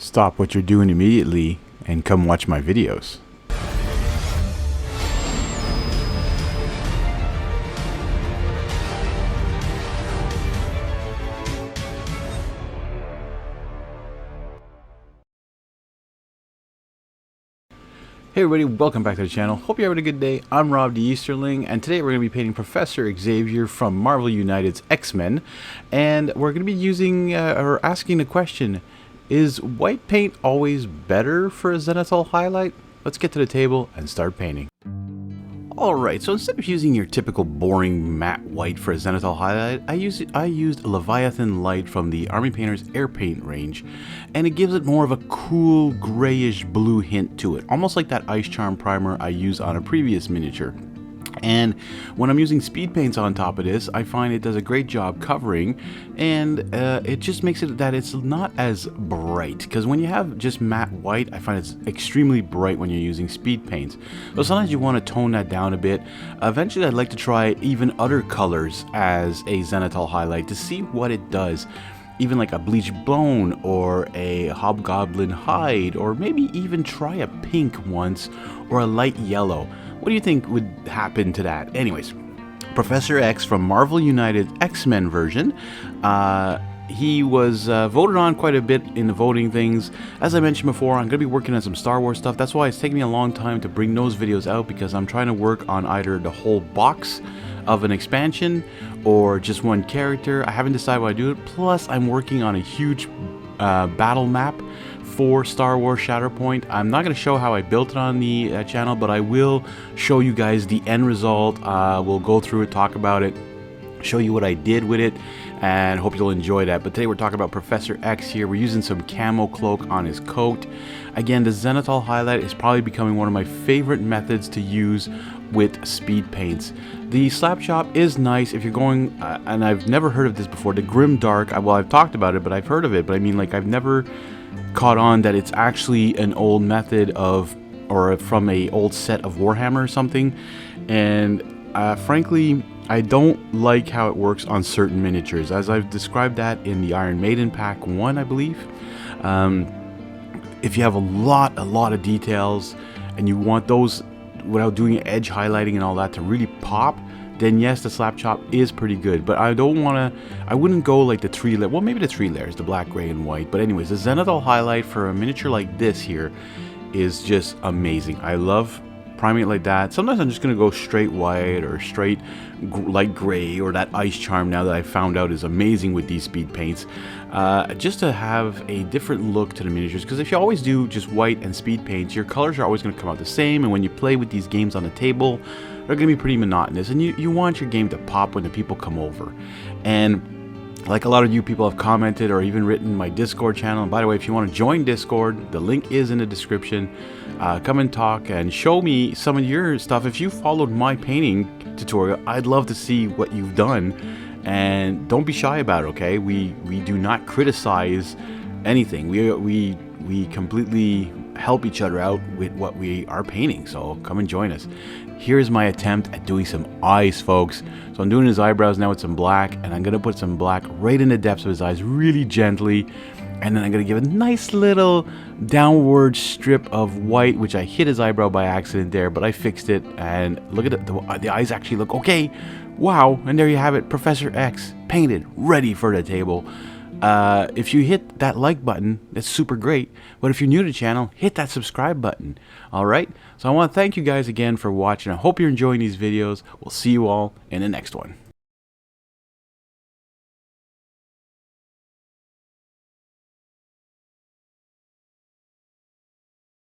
stop what you're doing immediately and come watch my videos. Hey everybody, welcome back to the channel. Hope you're having a good day. I'm Rob the Easterling, and today we're going to be painting Professor Xavier from Marvel United's X-Men. And we're going to be using, or asking the question, is white paint always better for a Zenithal highlight? Let's get to the table and start painting. Alright, so instead of using your typical boring matte white for a Zenithal highlight, I used Leviathan Light from the Army Painter's Air Paint range, and it gives it more of a cool grayish blue hint to it, almost like that Ice Charm primer I used on a previous miniature. And when I'm using speed paints on top of this, I find it does a great job covering, and it just makes it that it's not as bright, because when you have just matte white, I find it's extremely bright when you're using speed paints. So sometimes you want to tone that down a bit. Eventually I'd like to try even other colors as a Zenithal highlight to see what it does. Even like a bleached bone or a hobgoblin hide, or maybe even try a pink once or a light yellow. What do you think would happen to that? Anyways, Professor X from Marvel United X-Men version. He was voted on quite a bit in the voting things. As I mentioned before, I'm going to be working on some Star Wars stuff. That's why it's taking me a long time to bring those videos out, because I'm trying to work on either the whole box of an expansion or just one character. I haven't decided what I do. Plus, I'm working on a huge battle map for Star Wars Shatterpoint. I'm not going to show how I built it on the channel, but I will show you guys the end result. We'll go through it, talk about it, show you what I did with it, and hope you'll enjoy that. But today we're talking about Professor X here. We're using some camo cloak on his coat. Again, the Zenithal highlight is probably becoming one of my favorite methods to use with speed paints. The slap chop is nice if you're going, and I've never heard of this before, the Grim Dark. Well, I've talked about it, but I've heard of it, but I mean, like, I've never caught on that it's actually an old method of, or from a old set of Warhammer or something. And frankly, I don't like how it works on certain miniatures, as I've described that in the Iron Maiden Pack 1, I believe. If you have a lot of details and you want those without doing edge highlighting and all that to really pop, then yes, the slap chop is pretty good. But I wouldn't go like the 3 layer, well, maybe the 3 layers, the black, gray, and white. But anyways, the Zenithal highlight for a miniature like this here is just amazing. I love priming it like that. Sometimes I'm just gonna go straight white or straight light gray, or that Ice Charm now that I found out is amazing with these speed paints, just to have a different look to the miniatures. Because if you always do just white and speed paints, your colors are always going to come out the same, and when you play with these games on the table, they're going to be pretty monotonous, and you want your game to pop when the people come over. And like a lot of you people have commented or even written my Discord channel, and by the way, if you want to join Discord, the link is in the description. Come and talk and show me some of your stuff. If you followed my painting tutorial, I'd love to see what you've done, and don't be shy about it, okay? We do not criticize anything. We completely help each other out with what we are painting, so come and join us. Here's my attempt at doing some eyes, folks. So I'm doing his eyebrows now with some black, and I'm gonna put some black right in the depths of his eyes really gently, and then I'm gonna give a nice little downward strip of white, which I hit his eyebrow by accident there, but I fixed it, and look at it, the eyes actually look okay. Wow, and there you have it, Professor X painted, ready for the table. If you hit that like button, that's super great. But if you're new to the channel, hit that subscribe button. Alright, so I want to thank you guys again for watching. I hope you're enjoying these videos. We'll see you all in the next one.